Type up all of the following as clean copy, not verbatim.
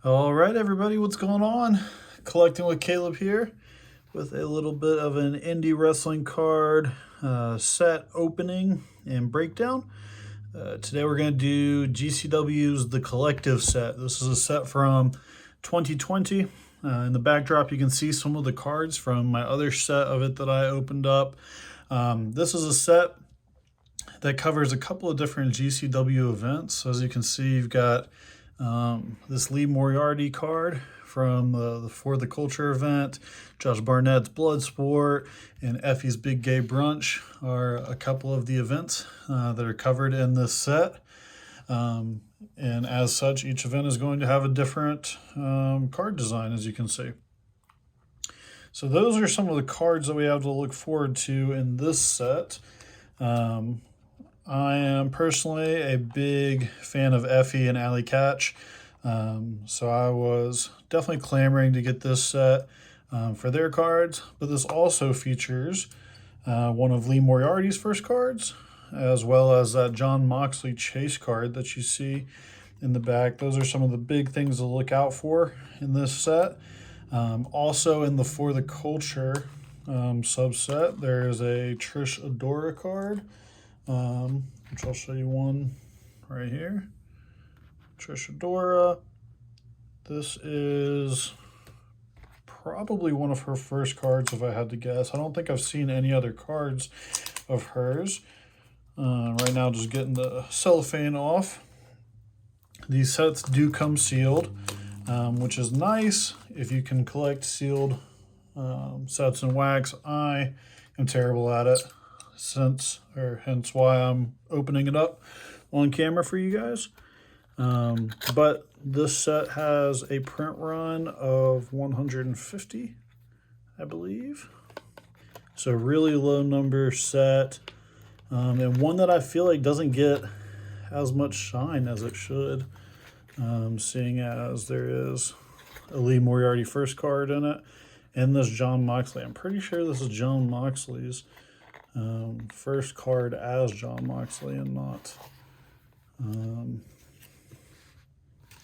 All right, everybody, what's going on? Collecting with Caleb here with a little bit of an indie wrestling card set opening and breakdown. Today we're going to do GCW's The Collective set. This is a set from 2020. In the backdrop, you can see some of the cards from my other set of it that I opened up. This is a set that covers a couple of different GCW events. As you can see, you've got this Lee Moriarty card from the For the Culture event. Josh Barnett's Bloodsport and Effie's Big Gay Brunch are a couple of the events that are covered in this set. And as such, each event is going to have a different card design, as you can see. So those are some of the cards that we have to look forward to in this set. I am personally a big fan of Effie and Alley Catch, so I was definitely clamoring to get this set for their cards, but this also features one of Lee Moriarty's first cards, as well as that Jon Moxley chase card that you see in the back. Those are some of the big things to look out for in this set. Also in the For the Culture subset, there is a Trish Adora card, which I'll show you one right here. Trish Adora. This is probably one of her first cards, if I had to guess. I don't think I've seen any other cards of hers. Right now, just getting the cellophane off. These sets do come sealed, which is nice if you can collect sealed sets in wax. I am terrible at it. Hence why I'm opening it up on camera for you guys. But this set has a print run of 150, I believe. So really low number set, and one that I feel like doesn't get as much shine as it should, seeing as there is a Lee Moriarty first card in it, and this Jon Moxley. I'm pretty sure this is Jon Moxley's first card as Jon Moxley, and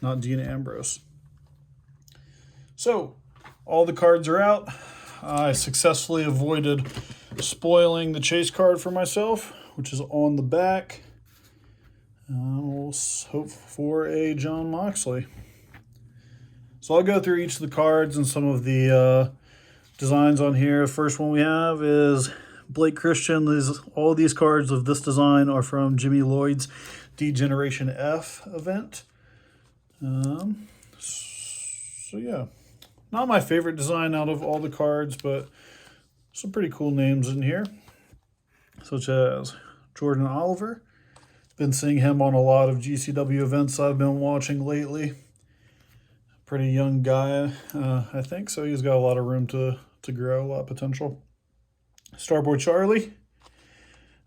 not Dean Ambrose. So all the cards are out. I successfully avoided spoiling the chase card for myself, which is on the back. We'll hope for a Jon Moxley. So I'll go through each of the cards and some of the designs on here. The first one we have is Blake Christian. All these cards of this design are from Jimmy Lloyd's D-Generation F event. So yeah, not my favorite design out of all the cards, but some pretty cool names in here, such as Jordan Oliver. Been seeing him on a lot of GCW events I've been watching lately. Pretty young guy, I think, so he's got a lot of room to grow, a lot of potential. Starboy Charlie,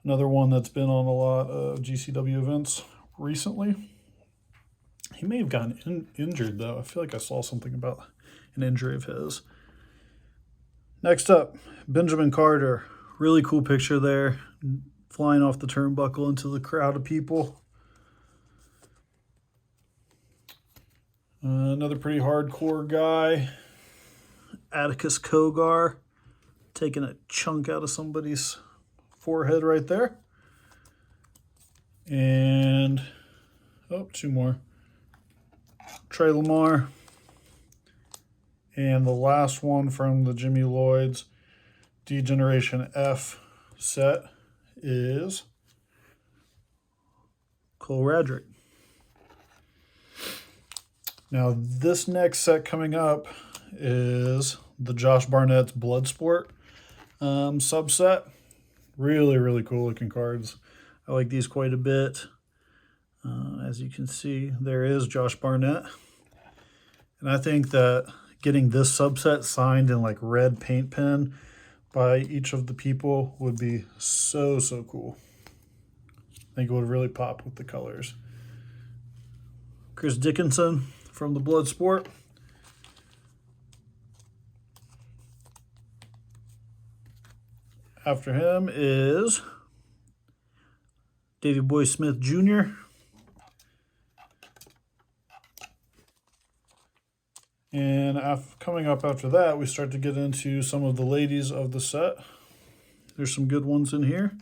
another one that's been on a lot of GCW events recently. He may have gotten injured, though. I feel like I saw something about an injury of his. Next up, Benjamin Carter. Really cool picture there, flying off the turnbuckle into the crowd of people. Another pretty hardcore guy, Atticus Kogar, taking a chunk out of somebody's forehead right there. And, two more. Trey Lamar. And the last one from the Jimmy Lloyd's D-Generation F set is Cole Radrick. Now, this next set coming up is the Josh Barnett's Bloodsport subset. Really, really cool looking cards. I like these quite a bit. As you can see, there is Josh Barnett. And I think that getting this subset signed in like red paint pen by each of the people would be so, so cool. I think it would really pop with the colors. Chris Dickinson from the Bloodsport. After him is Davey Boy Smith Jr. And coming up after that, we start to get into some of the ladies of the set. There's some good ones in here.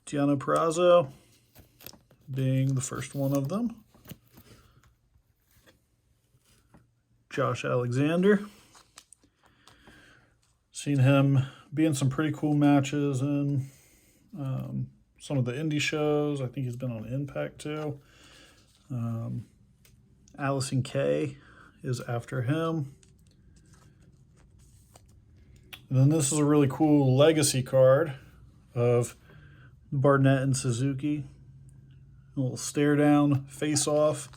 Deonna Purrazzo being the first one of them. Josh Alexander. Seen him be in some pretty cool matches in some of the indie shows. I think he's been on Impact too. Allison Kay is after him. And then this is a really cool legacy card of Barnett and Suzuki. A little stare down, face off.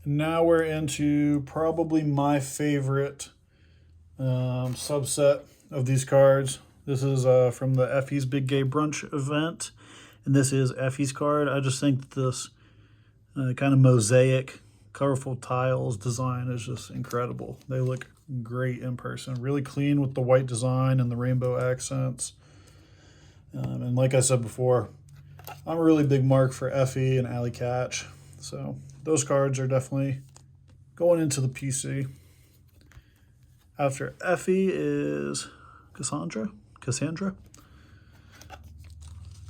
And now we're into probably my favorite subset of these cards. This is from the Effie's Big Gay Brunch event, and this is Effie's card. I just think that this kind of mosaic, colorful tiles design is just incredible. They look great in person. Really clean with the white design and the rainbow accents. And like I said before, I'm a really big mark for Effie and Alley Catch. So those cards are definitely going into the PC. After Effie is Cassandra.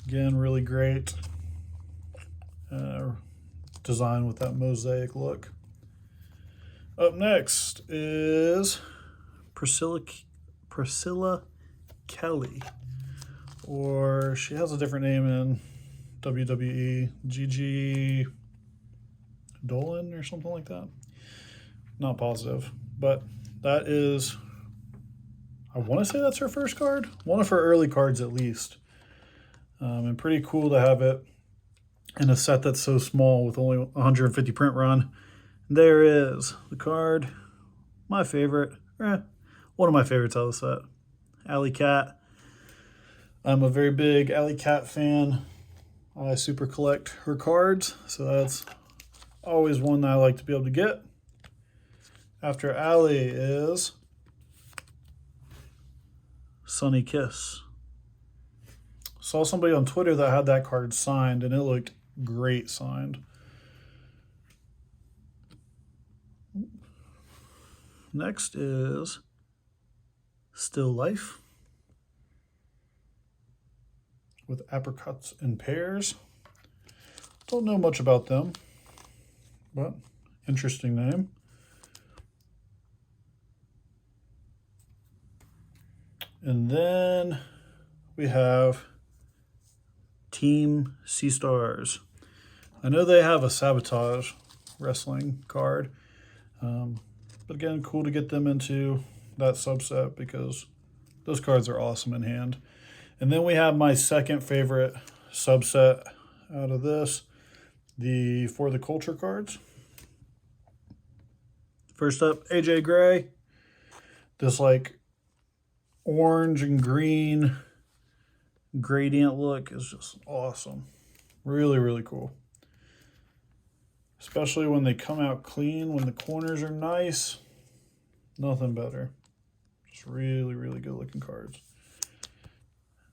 Again, really great design with that mosaic look. Up next is Priscilla Kelly, or she has a different name in WWE, Gigi Dolan or something like that. Not positive, but that is, I want to say that's her first card. One of her early cards at least. And pretty cool to have it in a set that's so small with only 150 print run. There is the card. My favorite, one of my favorites out of the set. Alley Cat. I'm a very big Alley Cat fan. I super collect her cards, so that's always one that I like to be able to get. After Alley is Sunny Kiss. Saw somebody on Twitter that had that card signed, and it looked great signed. Next is Still Life with Apricots and Pears. Don't know much about them, but interesting name. And then we have Team Sea Stars. I know they have a Sabotage wrestling card. But again, cool to get them into that subset because those cards are awesome in hand. And then we have my second favorite subset out of this, the For the Culture cards. First up, AJ Gray. This like orange and green gradient look is just awesome. Really, really cool. Especially when they come out clean, when the corners are nice. Nothing better. Just really, really good looking cards.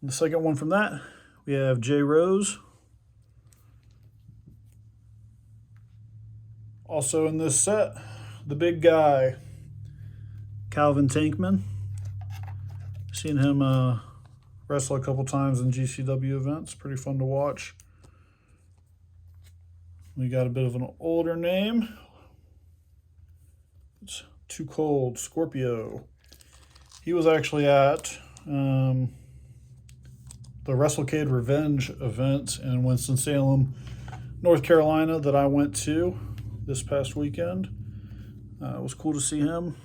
And the second one from that, we have J. Rose. Also in this set, the big guy, Calvin Tankman. Seen him wrestle a couple times in GCW events. Pretty fun to watch. We got a bit of an older name. It's Too Cold, Scorpio. He was actually at the WrestleCade Revenge event in Winston-Salem, North Carolina that I went to this past weekend. It was cool to see him.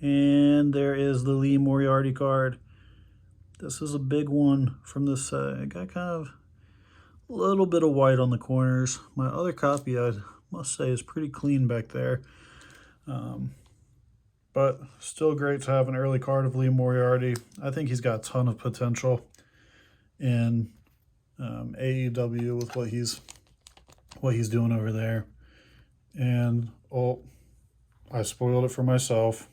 And there is the Lee Moriarty card. This is a big one from this set. It got kind of a little bit of white on the corners. My other copy, I must say, is pretty clean back there. But still great to have an early card of Lee Moriarty. I think he's got a ton of potential in AEW with what he's doing over there. And, oh, I spoiled it for myself.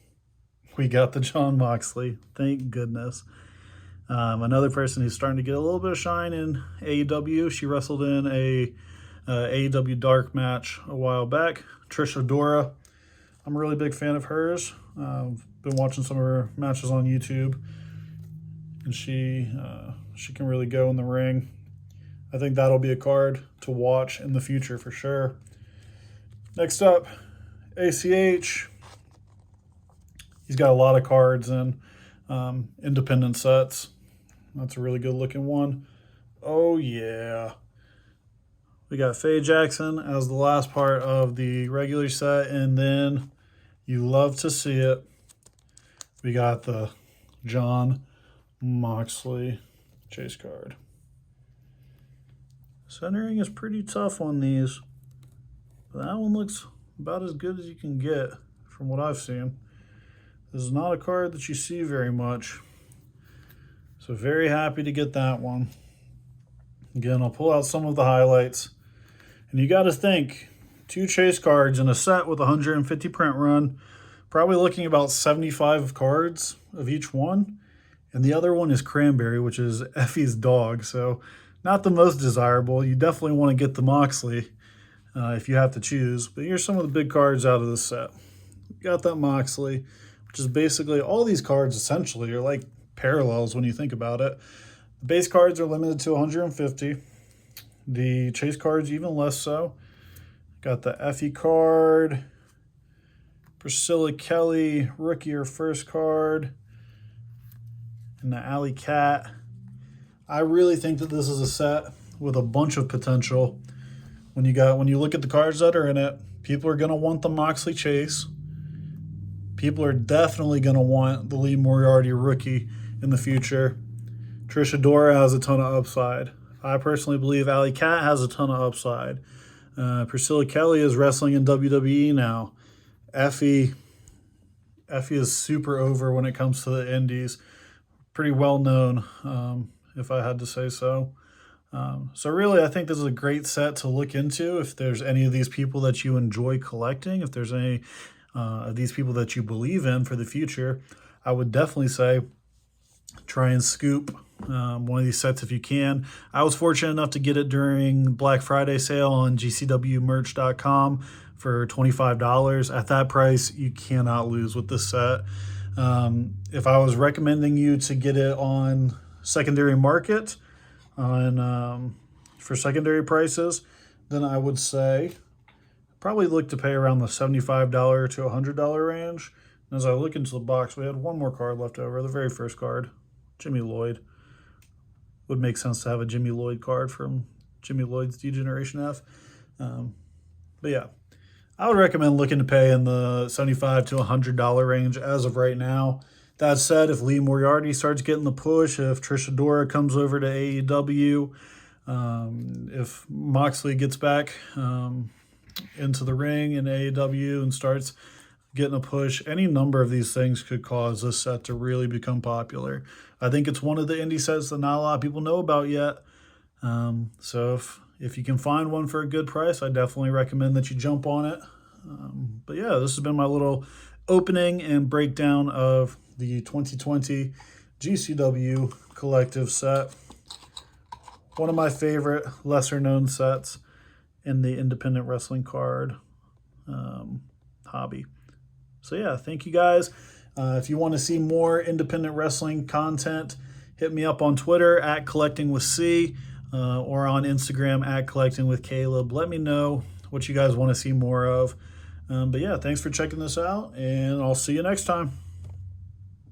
We got the Jon Moxley. Thank goodness. Another person who's starting to get a little bit of shine in AEW. She wrestled in a AEW Dark match a while back. Trish Adora. I'm a really big fan of hers. Been watching some of her matches on YouTube, and she can really go in the ring. I think that'll be a card to watch in the future for sure. Next up, ACH. He's got a lot of cards in independent sets. That's a really good looking one. Oh yeah. We got Faye Jackson as the last part of the regular set, and then you love to see it, we got the Jon Moxley chase card. Centering is pretty tough on these. That one looks about as good as you can get from what I've seen. This is not a card that you see very much. So very happy to get that one. Again, I'll pull out some of the highlights. And you got to think, 2 chase cards in a set with 150 print run, probably looking about 75 cards of each one. And the other one is Cranberry, which is Effie's dog. So not the most desirable. You definitely want to get the Moxley if you have to choose. But here's some of the big cards out of this set. You got that Moxley, which is basically all these cards essentially are like parallels when you think about it. The base cards are limited to 150. The chase cards even less so. Got the Effie card, Priscilla Kelly, rookie or first card, and the Alley Cat. I really think that this is a set with a bunch of potential. When you look at the cards that are in it, people are going to want the Moxley chase. People are definitely going to want the Lee Moriarty rookie in the future. Trish Adora has a ton of upside. I personally believe Alley Cat has a ton of upside. Priscilla Kelly is wrestling in WWE now. Effie is super over when it comes to the indies. Pretty well known, if I had to say so. So really, I think this is a great set to look into if there's any of these people that you enjoy collecting, if there's any of these people that you believe in for the future. I would definitely say try and scoop one of these sets if you can. I was fortunate enough to get it during Black Friday sale on GCWmerch.com for $25. At that price, you cannot lose with this set. If I was recommending you to get it on secondary market for secondary prices, then I would say probably look to pay around the $75 to $100 range. And as I look into the box, we had one more card left over, the very first card, Jimmy Lloyd. Would make sense to have a Jimmy Lloyd card from Jimmy Lloyd's D-Generation F. But yeah, I would recommend looking to pay in the $75 to $100 range as of right now. That said, if Lee Moriarty starts getting the push, if Trish Adora comes over to AEW, if Moxley gets back into the ring in AEW and starts getting a push, any number of these things could cause this set to really become popular. I think it's one of the indie sets that not a lot of people know about yet. So if you can find one for a good price, I definitely recommend that you jump on it. But yeah, this has been my little opening and breakdown of the 2020 GCW Collective set. One of my favorite lesser-known sets in the independent wrestling card hobby. So yeah, thank you guys. If you want to see more independent wrestling content, hit me up on Twitter at CollectingWithC or on Instagram at CollectingWithCaleb. Let me know what you guys want to see more of. But yeah, thanks for checking this out, and I'll see you next time.